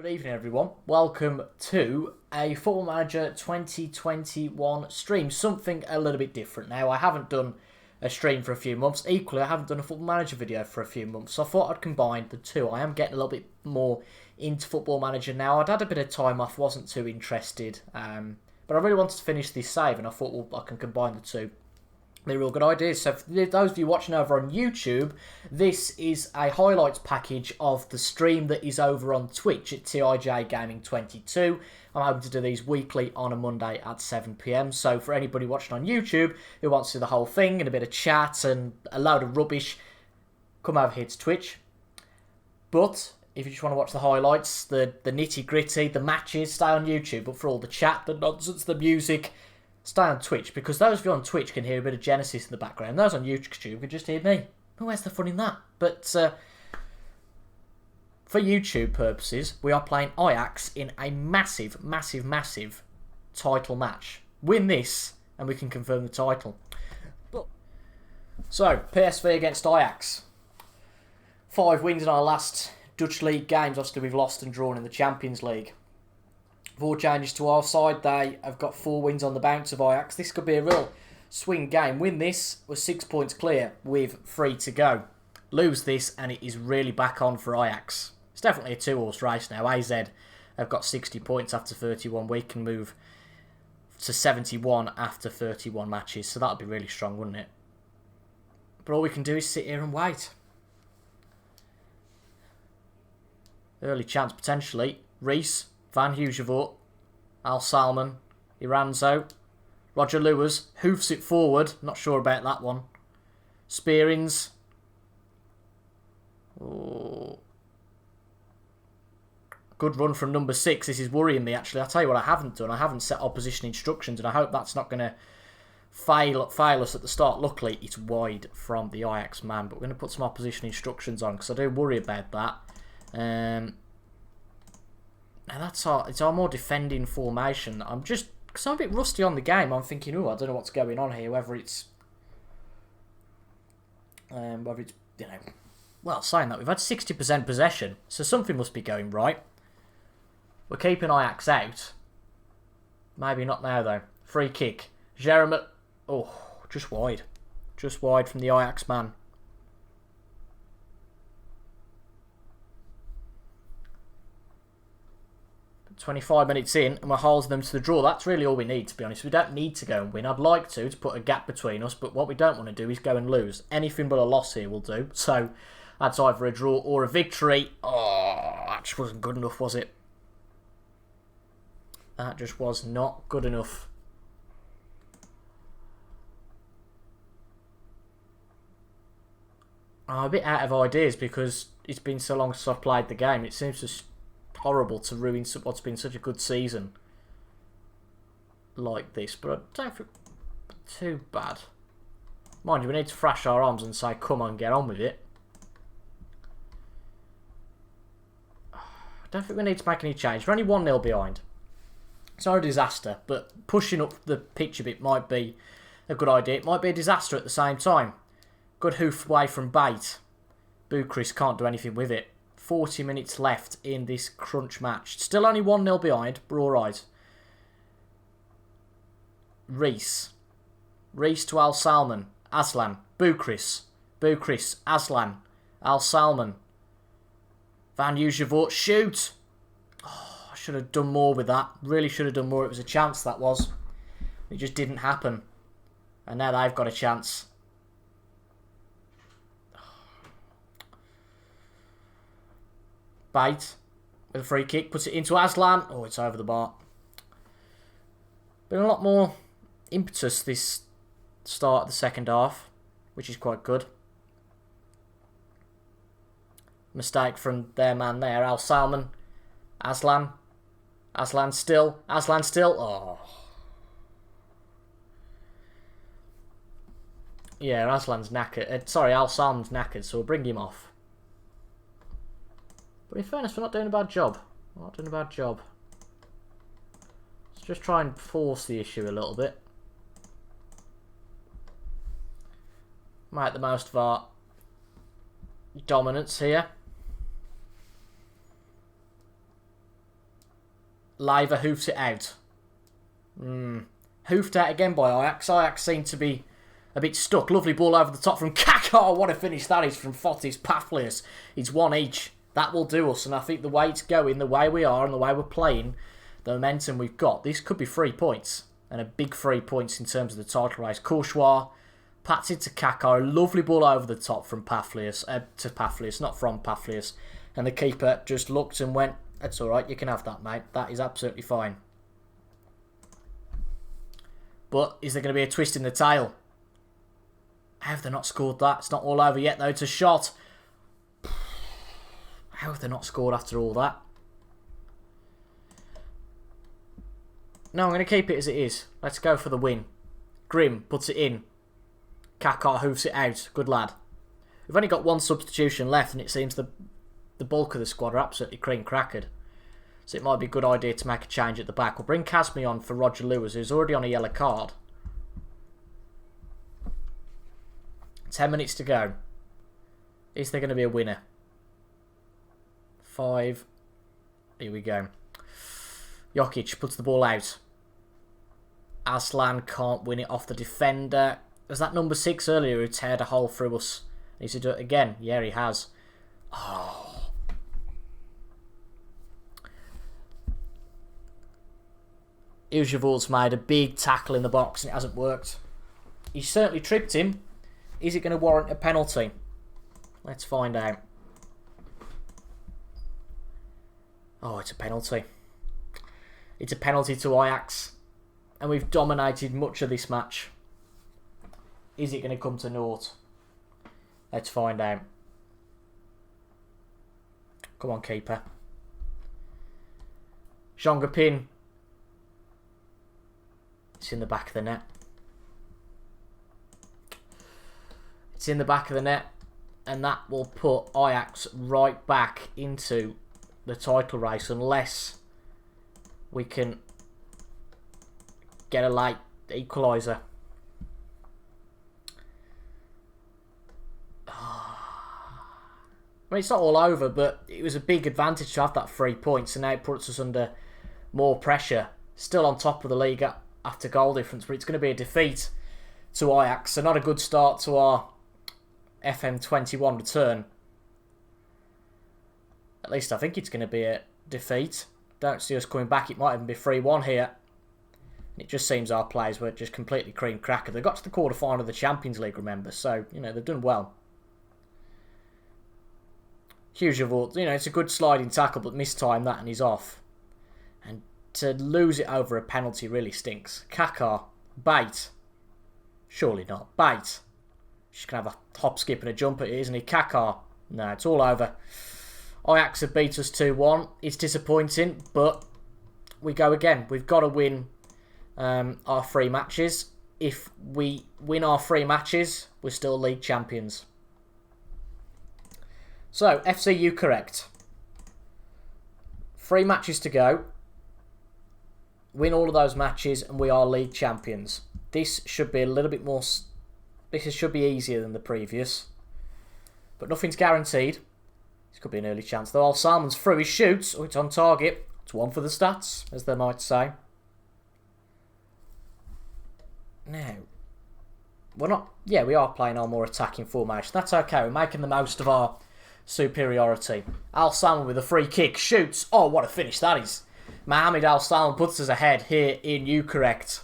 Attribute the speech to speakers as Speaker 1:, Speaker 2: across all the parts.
Speaker 1: Good evening, everyone. Welcome to a Football Manager 2021 stream. Something a little bit different now. I haven't done a stream for a few months. Equally, I haven't done a Football Manager video for a few months. So I thought I'd combine the two. I am getting a little bit more into Football Manager now. I'd had a bit of time off, wasn't too interested. But I really wanted to finish this save, and I thought, well, I can combine the two. They're real good ideas. So for those of you watching over on YouTube, this is a highlights package of the stream that is over on Twitch at TIJ Gaming 22. I'm hoping to do these weekly on a Monday at 7 PM. So for anybody watching on YouTube who wants to see the whole thing and a bit of chat and a load of rubbish, come over here to Twitch. But if you just want to watch the highlights, the nitty gritty, the matches, stay on YouTube. But for all the chat, the nonsense, the music, stay on Twitch, because those of you on Twitch can hear a bit of Genesis in the background. Those on YouTube can just hear me. Where's the fun in that? But for YouTube purposes, we are playing Ajax in a massive, massive, massive title match. Win this, and we can confirm the title. So, PSV against Ajax. 5 wins in our last Dutch League games. Obviously, we've lost and drawn in the Champions League. 4 changes to our side. They have got 4 wins on the bounce of Ajax. This could be a real swing game. Win this, we're 6 points clear with 3 to go. Lose this, and it is really back on for Ajax. It's definitely a 2-horse race now. AZ have got 60 points after 31. We can move to 71 after 31 matches. So that would be really strong, wouldn't it? But all we can do is sit here and wait. Early chance potentially. Reese, Van Heugevoort, Al Salmon, Iranzo, Roger Lewis, hoofs it forward. Not sure about that one. Spearings. Oh. Good run from number 6. This is worrying me, actually. I'll tell you what I haven't done. I haven't set opposition instructions, and I hope that's not going to fail us at the start. Luckily, it's wide from the Ajax man, but we're going to put some opposition instructions on, because I do worry about that. Now it's our more defending formation. Because I'm a bit rusty on the game. I'm thinking, I don't know what's going on here. Whether it's, well, saying that, we've had 60% possession, so something must be going right. We're keeping Ajax out. Maybe not now though. Free kick. Jeremy, just wide from the Ajax man. 25 minutes in, and we're holding them to the draw. That's really all we need, to be honest. We don't need to go and win. I'd like to put a gap between us, but what we don't want to do is go and lose. Anything but a loss here will do. So that's either a draw or a victory. Oh, that just wasn't good enough, was it? That just was not good enough. I'm a bit out of ideas because it's been so long since I've played the game. It seems to horrible to ruin what's been such a good season like this, but I don't think too bad. Mind you, we need to thrash our arms and say, come on, get on with it. I don't think we need to make any change. We're only 1-0 behind. It's not a disaster, but pushing up the pitch a bit might be a good idea. It might be a disaster at the same time. Good hoof away from Bate. Bucharest can't do anything with it. 40 minutes left in this crunch match. Still only 1-0 behind, but alright. Reese to Al Salmon. Aslan. Bucharest, Aslan. Al Salmon. Van Heugevoort, shoot! Oh, I should have done more with that. Really should have done more. It was a chance, that was. It just didn't happen. And now they've got a chance. Bate with a free kick, puts it into Aslan. Oh, it's over the bar. Been a lot more impetus this start of the second half, which is quite good. Mistake from their man there, Al Salmon. Aslan still. Oh. Yeah, Aslan's knackered. Al Salmon's knackered, so we'll bring him off. But in fairness, we're not doing a bad job. Let's just try and force the issue a little bit. Make the most of our dominance here. Leiva hoofs it out. Hoofed out again by Ajax. Ajax seem to be a bit stuck. Lovely ball over the top from Kaká. What a finish that is from Fotis Paflius. It's one each. That will do us. And I think the way it's going, the way we are and the way we're playing, the momentum we've got, this could be 3 points. And a big 3 points in terms of the title race. Courtois pats it to Kaká. A lovely ball over the top from Paflius. To Paflius, not from Paflius. And the keeper just looked and went, that's all right, you can have that, mate. That is absolutely fine. But is there going to be a twist in the tail? How have they not scored that? It's not all over yet, though. It's a shot. How have they not scored after all that? No, I'm going to keep it as it is. Let's go for the win. Grimm puts it in. Kaká hoofs it out. Good lad. We've only got one substitution left, and it seems the bulk of the squad are absolutely cream crackered. So it might be a good idea to make a change at the back. We'll bring Casmi on for Roger Lewis, who's already on a yellow card. 10 minutes to go. Is there going to be a winner? 5. Here we go. Jokic puts the ball out. Aslan can't win it off the defender. Was that number 6 earlier who teared a hole through us? Needs to do it again. Yeah, he has. Oh. Iljevold's made a big tackle in the box and it hasn't worked. He certainly tripped him. Is it going to warrant a penalty? Let's find out. Oh, it's a penalty. It's a penalty to Ajax. And we've dominated much of this match. Is it going to come to naught? Let's find out. Come on, keeper. Jongapin. It's in the back of the net. It's in the back of the net. And that will put Ajax right back into the title race unless we can get a late equaliser. I mean, it's not all over, but it was a big advantage to have that 3 points, and now it puts us under more pressure. Still on top of the league after goal difference, but it's going to be a defeat to Ajax, so not a good start to our FM21 return. At least I think it's going to be a defeat. Don't see us coming back. It might even be 3-1 here. It just seems our players were just completely cream cracker. They got to the quarter-final of the Champions League, remember, so, you know, they've done well. Huge revolt. You know, it's a good sliding tackle, but mistimed that and he's off. And to lose it over a penalty really stinks. Kaká. Bait. Surely not. Bait. She's going to have a hop, skip and a jump at it, isn't he? Kaká. No, it's all over. Ajax have beat us 2-1. It's disappointing, but we go again. We've got to win our 3 matches. If we win our 3 matches, we're still league champions. So, FCU correct. 3 matches to go. Win all of those matches and we are league champions. This should be a little bit more... This should be easier than the previous. But nothing's guaranteed. This could be an early chance though. Al Salmon's through, he shoots. Oh, it's on target. It's one for the stats, as they might say. Now, we're not... Yeah, we are playing our more attacking formation. That's okay. We're making the most of our superiority. Al Salmon with a free kick. Shoots. Oh, what a finish that is. Mohamed Al Salmon puts us ahead here in Ucorrect.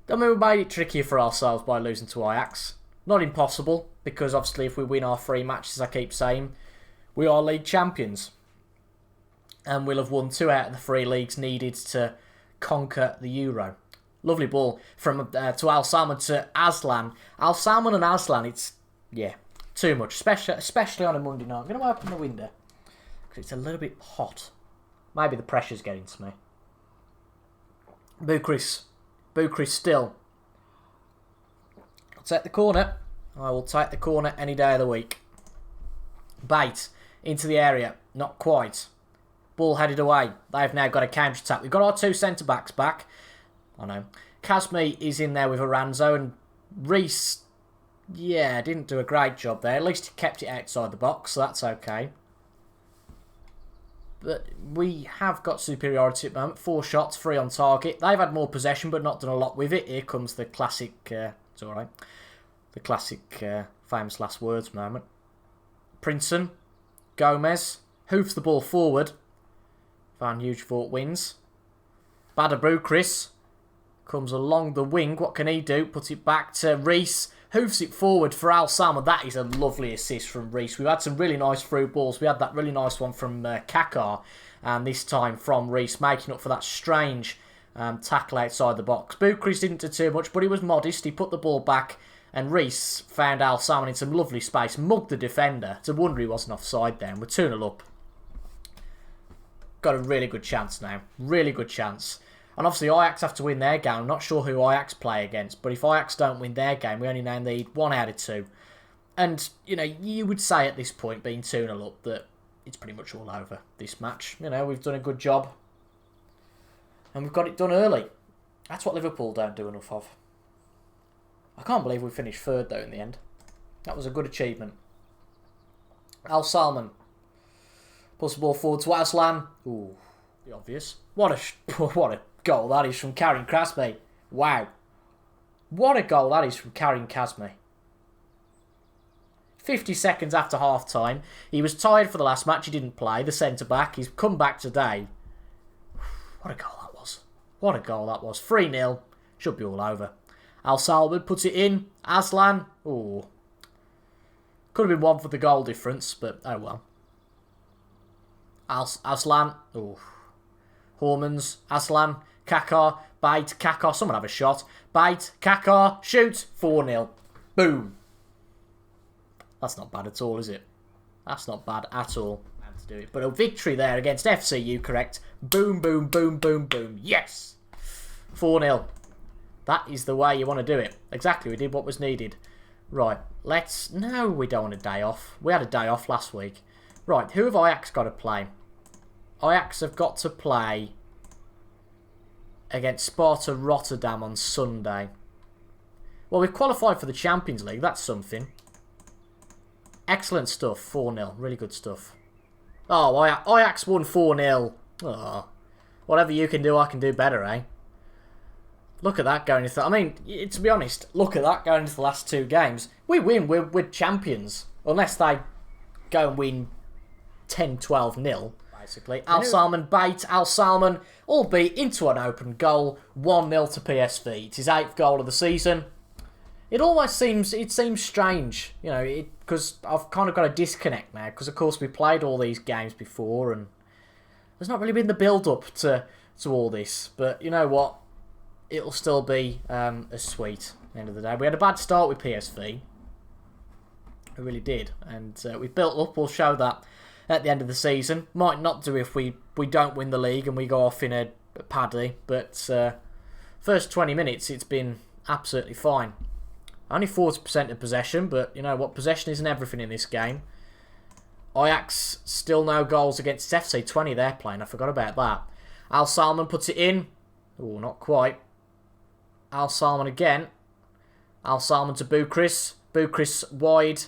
Speaker 1: I mean, we made it trickier for ourselves by losing to Ajax. Not impossible, because obviously if we win our 3 matches, I keep saying, we are league champions. And we'll have won 2 out of the 3 leagues needed to conquer the Euro. Lovely ball from to Al Salmon to Aslan. Al Salmon and Aslan, it's, yeah, too much, especially on a Monday night. I'm going to open the window because it's a little bit hot. Maybe the pressure's getting to me. Bukris still. I'll take the corner. I will take the corner any day of the week. Bait into the area. Not quite. Ball headed away. They've now got a counter attack. We've got our 2 centre backs back. I know. Casmi is in there with Aranzo, and Reese, yeah, didn't do a great job there. At least he kept it outside the box, so that's okay. But we have got superiority at the moment. 4 shots, 3 on target. They've had more possession, but not done a lot with it. Here comes the classic... it's alright. The classic famous last words moment. Princeton. Gomez. Hoofs the ball forward. Van Hugevort wins. Badabou-Chris comes along the wing. What can he do? Puts it back to Reese. Hoofs it forward for Al Salmon. That is a lovely assist from Reese. We've had some really nice through balls. We had that really nice one from Kakar. And this time from Reese, making up for that strange tackle outside the box. Boukris didn't do too much, but he was modest. He put the ball back. And Reese found Al Salmon in some lovely space. Mugged the defender. It's a wonder he wasn't offside then. We're 2-0 up. Got a really good chance now. Really good chance. And obviously Ajax have to win their game. I'm not sure who Ajax play against. But if Ajax don't win their game, we only now need 1 out of 2. And, you know, you would say at this point, being 2-0 up, that it's pretty much all over this match. You know, we've done a good job. And we've got it done early. That's what Liverpool don't do enough of. I can't believe we finished 3rd, though, in the end. That was a good achievement. Al Salmon puts the ball forward to Aslan. Ooh, the obvious. What a goal that is from Karim Krasmi. Wow. What a goal that is from Karim Krasmi. 50 seconds after half-time. He was tired for the last match. He didn't play. The centre-back. He's come back today. What a goal that was. What a goal that was. 3-0. Should be all over. Al Salmon puts it in. Aslan. Ooh. Could have been 1 for the goal difference, but oh well. Aslan. Ooh. Hormans. Aslan. Kakar. Bite. Kakar. Someone have a shot. Bite. Kakar. Shoot. 4-0. Boom. That's not bad at all, is it? That's not bad at all. To do it. But a victory there against FCU, correct? Boom, boom, boom, boom, boom. Yes! 4-0. That is the way you want to do it. Exactly, we did what was needed. Right, let's... No, we don't want a day off. We had a day off last week. Right, who have Ajax got to play? Ajax have got to play against Sparta Rotterdam on Sunday. Well, we've qualified for the Champions League. That's something. Excellent stuff. 4-0. Really good stuff. Oh, Ajax won 4-0. Oh, whatever you can do, I can do better, eh? Look at that going into... I mean, to be honest, look at that going into the last 2 games. We win, we're champions. Unless they go and win 10-12-0, basically. Al Salmon bait. Al Salmon, albeit into an open goal. 1-0 to PSV. It's his 8th goal of the season. It almost seems... It seems strange, you know, because I've kind of got a disconnect now. Because, of course, we played all these games before and there's not really been the build-up to all this. But you know what? It'll still be as sweet at the end of the day. We had a bad start with PSV. We really did. And we built up. We'll show that at the end of the season. Might not do if we don't win the league and we go off in a paddy. But first 20 minutes, it's been absolutely fine. Only 40% of possession, but you know what? Possession isn't everything in this game. Ajax still no goals against FC20 they're playing. I forgot about that. Al Salmon puts it in. Oh, not quite. Al Salmon again. Al Salmon to Boukris. Boukris wide.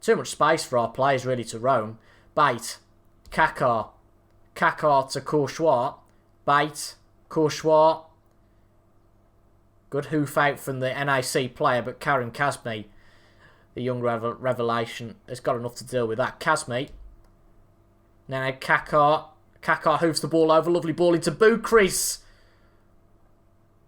Speaker 1: Too much space for our players really to roam. Bait. Kakar. Kakar to Courtois. Bait. Courtois. Good hoof out from the NAC player, but Karim Krasmi, the young revelation, has got enough to deal with that. Krasmi. Now Kakar. Kakar hoofs the ball over. Lovely ball into Boukris.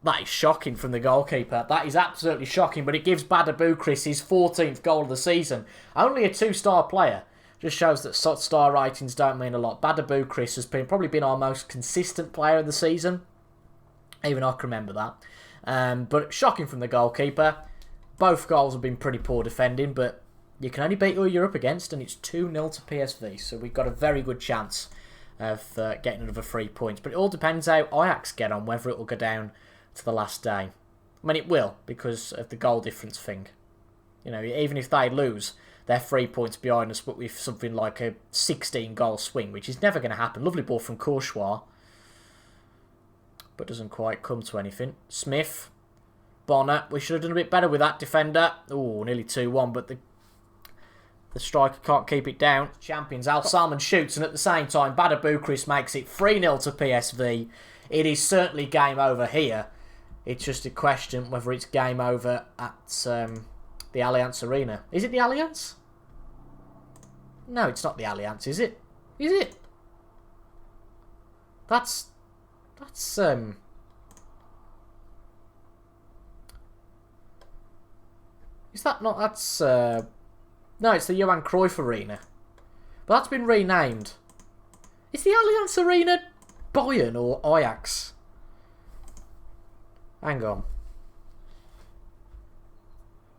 Speaker 1: That is shocking from the goalkeeper. That is absolutely shocking, but it gives Badabou-Chris his 14th goal of the season. Only a 2-star player. Just shows that star ratings don't mean a lot. Badabou-Chris has probably been our most consistent player of the season. Even I can remember that. But shocking from the goalkeeper. Both goals have been pretty poor defending, but you can only beat who you're up against, and it's 2-0 to PSV. So we've got a very good chance of getting another 3 points. But it all depends how Ajax get on, whether it will go down to the last day. I mean, it will, because of the goal difference thing. You know, even if they lose, they're 3 points behind us, but with something like a 16-goal swing, which is never going to happen. Lovely ball from Courtois, but doesn't quite come to anything. Smith. Bonner. We should have done a bit better with that defender. Oh, nearly 2-1, but The striker can't keep it down. Champions, Al Salmon shoots, and at the same time, Bada Bucharest makes it 3-0 to PSV. It is certainly game over here. It's just a question whether it's game over at the Allianz Arena. Is it the Allianz? No, it's not the Allianz, is it? Is it? That's Is that not... That's... No, it's the Johan Cruyff Arena. But that's been renamed. Is the Allianz Arena Bayern or Ajax? Hang on.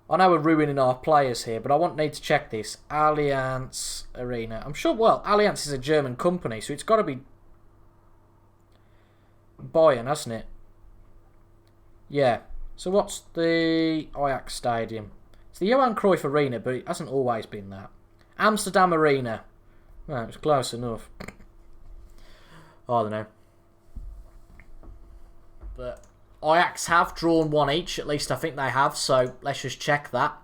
Speaker 1: I know we're ruining our players here, but I need to check this. Allianz Arena. I'm sure... Well, Allianz is a German company, so it's got to be Bayern, hasn't it? Yeah. So what's the Ajax Stadium? It's the Johan Cruyff Arena, but it hasn't always been that. Amsterdam Arena. Well, it was close enough. I don't know. But Ajax have drawn one each. At least I think they have. So let's just check that.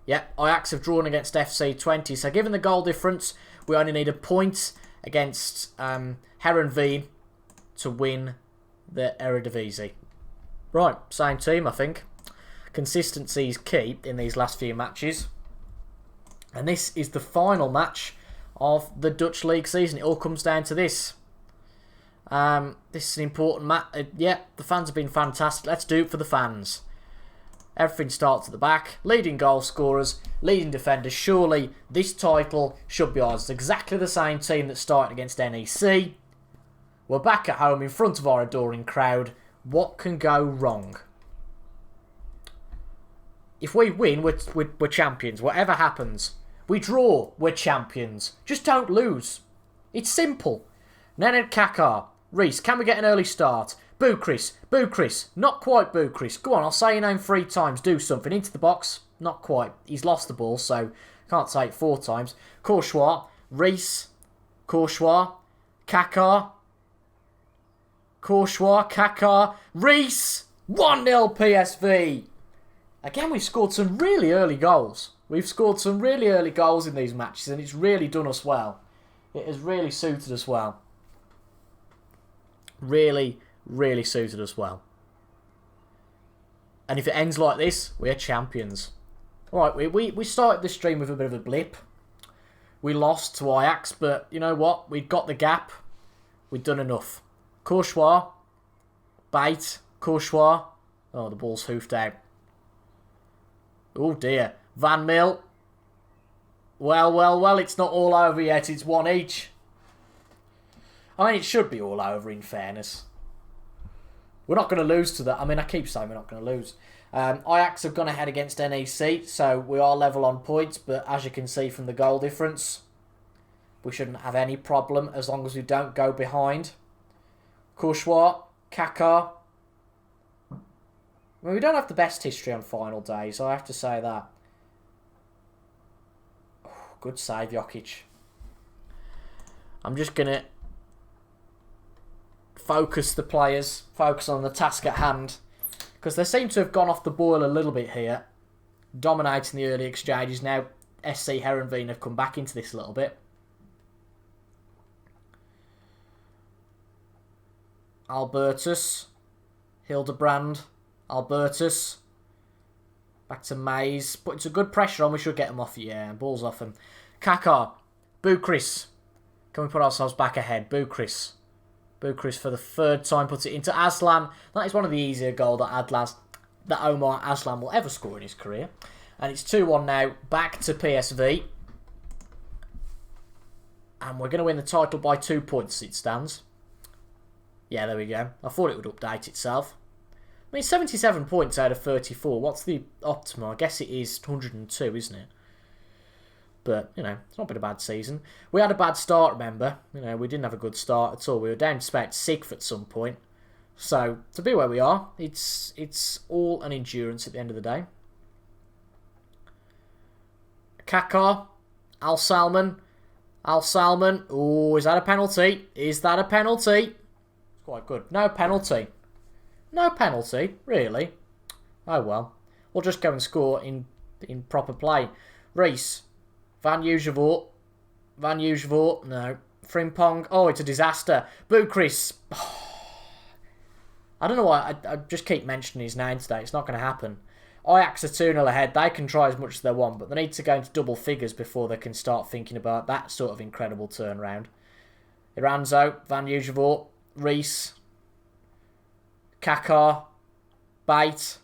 Speaker 1: Yep, Ajax have drawn against FC20. So given the goal difference, we only need a point against Heerenveen to win the Eredivisie. Right, same team, I think. Consistency is key in these last few matches. And this is the final match of the Dutch League season. It all comes down to this. This is an important match. Yeah, the fans have been fantastic. Let's do it for the fans. Everything starts at the back. Leading goal scorers, leading defenders. Surely this title should be ours. It's exactly the same team that started against NEC. We're back at home in front of our adoring crowd. What can go wrong? If we win, we're champions. Whatever happens. We draw, we're champions. Just don't lose. It's simple. Nenad Kakar. Reese, can we get an early start? Bucharest. Not quite Bucharest. Go on, I'll say your name 3 times. Do something. Into the box. Not quite. He's lost the ball, so can't say it 4 times. Courtois. Reese. Courtois. Kakar. Courtois. Kakar. Reese. 1-0 PSV. Again, we've scored some really early goals. We've scored some really early goals in these matches, and it's really done us well. It has really suited us well. Really, really suited us well. And if it ends like this, we're champions. Alright, we started the stream with a bit of a blip. We lost to Ajax, but you know what? We'd got the gap. We'd done enough. Courtois. Bait. Courtois. Oh, the ball's hoofed out. Oh dear. Van Mil. Well, it's not all over yet. It's 1 each. I mean, it should be all over in fairness. We're not going to lose to that. I mean, I keep saying we're not going to lose. Ajax have gone ahead against NEC, so we are level on points, but as you can see from the goal difference, we shouldn't have any problem as long as we don't go behind. Courtois, Kakar. I mean, we don't have the best history on final day, so I have to say that. Oh, good save, Jokic. I'm just going to focus the players, focus on the task at hand, because they seem to have gone off the boil a little bit here, dominating the early exchanges. Now, SC Heerenveen have come back into this a little bit. Albertus, Hildebrand, Albertus, back to Mays, putting some good pressure on. We should get them off. Yeah, ball's off him. Kakar, Bucharest. Can we put ourselves back ahead? Bucharest for the 3rd time puts it into Aslan. That is one of the easier goals that Omar Aslan will ever score in his career. And it's 2-1 now, back to PSV. And we're going to win the title by 2 points, it stands. Yeah, there we go. I thought it would update itself. I mean, 77 points out of 34. What's the optimal? I guess it is 102, isn't it? But, you know, it's not been a bad season. We had a bad start, remember. You know, we didn't have a good start at all. We were down to about 6th at some point. So, to be where we are, it's all an endurance at the end of the day. Kakar, Al Salmon. Oh, is that a penalty? Is that a penalty? It's quite good. No penalty. No penalty, really. Oh well. We'll just go and score in proper play. Reese. Van Ugevoort. No. Frimpong. Oh, it's a disaster. Boukris. I don't know why. I just keep mentioning his name today. It's not going to happen. Ajax are 2-0 ahead. They can try as much as they want, but they need to go into double figures before they can start thinking about that sort of incredible turnaround. Iranzo, Van Ugevoort, Reese, Kaká, Bait,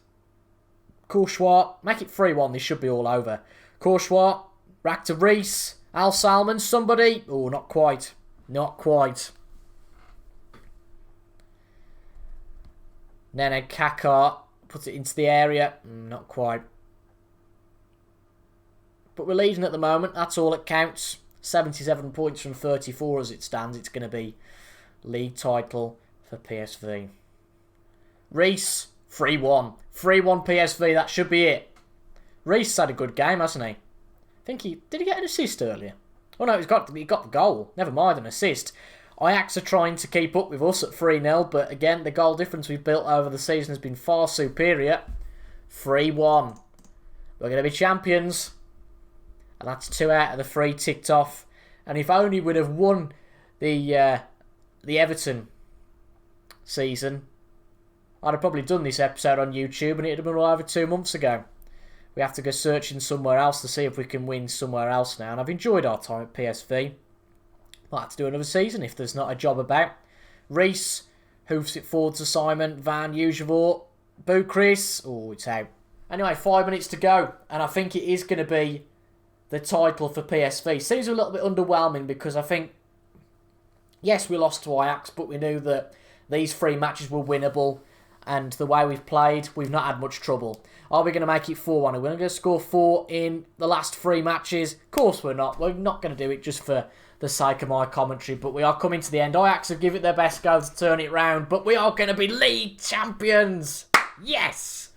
Speaker 1: Courtois. Make it 3-1. This should be all over. Courtois, back to Reese, Al Salmon, somebody. Oh, not quite. Not quite. Then Kaká puts it into the area. Not quite. But we're leading at the moment. That's all that counts. 77 points from 34 as it stands. It's going to be league title for PSV. Reese, 3-1. 3-1 PSV. That should be it. Reese had a good game, hasn't he? I think did he get an assist earlier? Oh no, he got the goal. Never mind an assist. Ajax are trying to keep up with us at 3-0, but again, the goal difference we've built over the season has been far superior. 3-1. We're going to be champions. And that's 2 out of the 3 ticked off. And if only we'd have won the Everton season, I'd have probably done this episode on YouTube and it'd have been all over 2 months ago. We have to go searching somewhere else to see if we can win somewhere else now. And I've enjoyed our time at PSV. Might have to do another season if there's not a job about. Reese hoofs it forward to Simon. Van Ugevoort. Boukris. Oh, it's out. Anyway, 5 minutes to go. And I think it is going to be the title for PSV. Seems a little bit underwhelming because I think, yes, we lost to Ajax, but we knew that these 3 matches were winnable. And the way we've played, we've not had much trouble. Are we going to make it 4-1? Are we going to score 4 in the last 3 matches? Of course we're not. We're not going to do it just for the sake of my commentary, but we are coming to the end. Ajax have given it their best go to turn it round, but we are going to be league champions. Yes!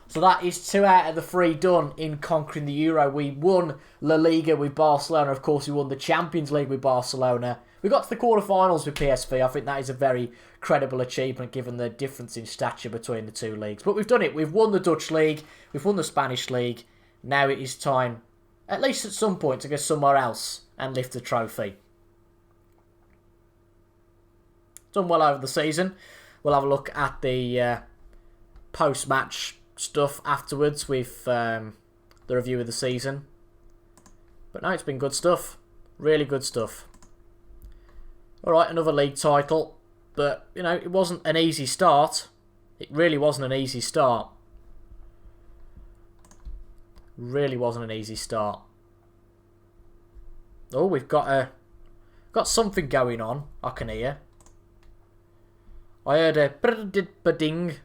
Speaker 1: So that is 2 out of the 3 done in conquering the Euro. We won LaLiga with Barcelona. Of course, we won the Champions League with Barcelona. We got to the quarterfinals with PSV. I think that is a very credible achievement given the difference in stature between the 2 leagues. But we've done it. We've won the Dutch League. We've won the Spanish League. Now it is time, at least at some point, to go somewhere else and lift a trophy. Done well over the season. We'll have a look at the post-match stuff afterwards with the review of the season. But no, it's been good stuff. Really good stuff. Alright, another league title. But, you know, it wasn't an easy start. It really wasn't an easy start. Really wasn't an easy start. Oh, we've got something going on, I can hear. I heard a ding.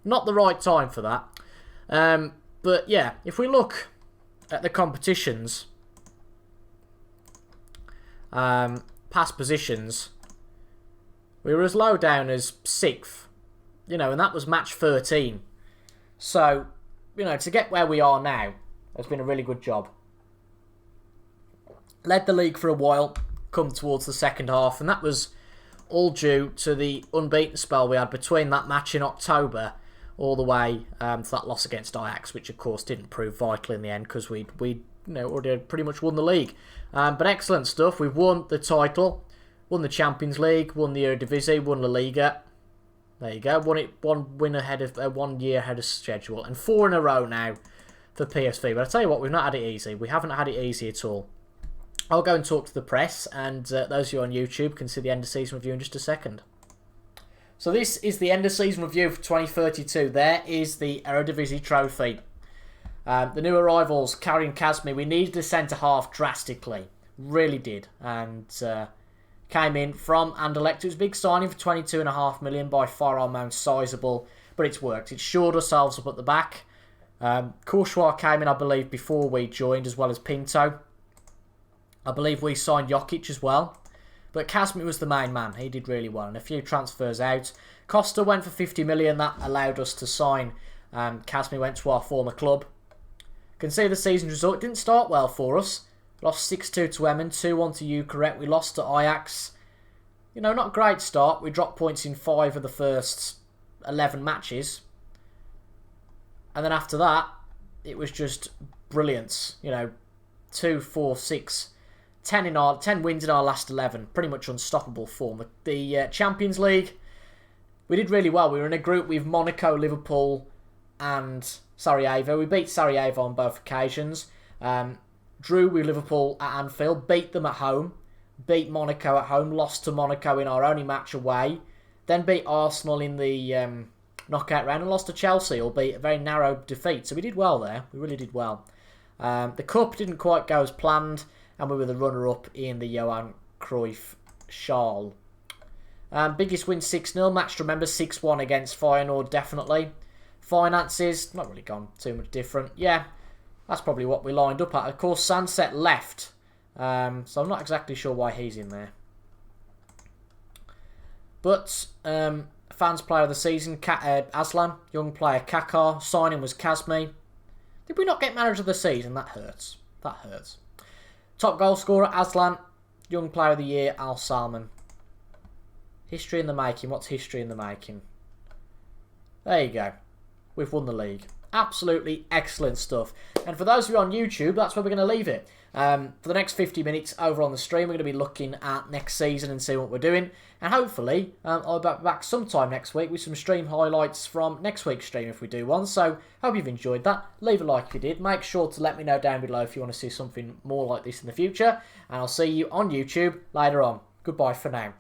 Speaker 1: Not the right time for that. But yeah, if we look at the competitions, past positions, we were as low down as 6th, you know, and that was match 13. So, you know, to get where we are now has been a really good job. Led the league for a while, come towards the second half, and that was all due to the unbeaten spell we had between that match in October all the way to that loss against Ajax, which of course didn't prove vital in the end because we already pretty much won the league. But excellent stuff. We've won the title, won the Champions League, won the Eredivisie, won LaLiga. There you go. Won it 1 year ahead of schedule, and 4 in a row now for PSV. But I tell you what, we've not had it easy. We haven't had it easy at all. I'll go and talk to the press, and those of you on YouTube can see the end of season review in just a second. So this is the end of season review for 2032. There is the Eredivisie trophy. The new arrivals, Karim Kazmi, we needed a centre-half drastically. Really did. And came in from Anderlecht. It was a big signing for 22.5 million, by far our most sizeable. But it's worked. It's shored ourselves up at the back. Courtois came in, I believe, before we joined, as well as Pinto. I believe we signed Jokic as well. But Kazmi was the main man. He did really well. And a few transfers out. Costa went for 50 million. That allowed us to sign. Kazmi went to our former club. Can see the season result. It didn't start well for us. Lost 6-2 to Emmen, 2-1 to Utrecht. We lost to Ajax. You know, not a great start. We dropped points in 5 of the first 11 matches. And then after that, it was just brilliant. You know, 2, 4, 6, 10 wins in our last 11. Pretty much unstoppable form. The Champions League, we did really well. We were in a group with Monaco, Liverpool, and Sarajevo. We beat Sarajevo on both occasions. Drew with Liverpool at Anfield, beat them at home, beat Monaco at home, lost to Monaco in our only match away, then beat Arsenal in the knockout round and lost to Chelsea, albeit a very narrow defeat. So we did well there. We really did well. The Cup didn't quite go as planned, and we were the runner-up in the Johan Cruyff Schal. Biggest win 6-0. Match to remember 6-1 against Feyenoord, definitely. Finances, not really gone too much different. Yeah, that's probably what we lined up at. Of course, Sunset left, so I'm not exactly sure why he's in there. But fans player of the season, Aslan. Young player, Kakar. Signing was Kazmi. Did we not get manager of the season? That hurts. That hurts. Top goal scorer, Aslan. Young player of the year, Al Salman. History in the making. What's history in the making? There you go. We've won the league. Absolutely excellent stuff. And for those of you on YouTube, that's where we're going to leave it. For the next 50 minutes over on the stream, we're going to be looking at next season and see what we're doing. And hopefully, I'll be back sometime next week with some stream highlights from next week's stream if we do one. So, hope you've enjoyed that. Leave a like if you did. Make sure to let me know down below if you want to see something more like this in the future. And I'll see you on YouTube later on. Goodbye for now.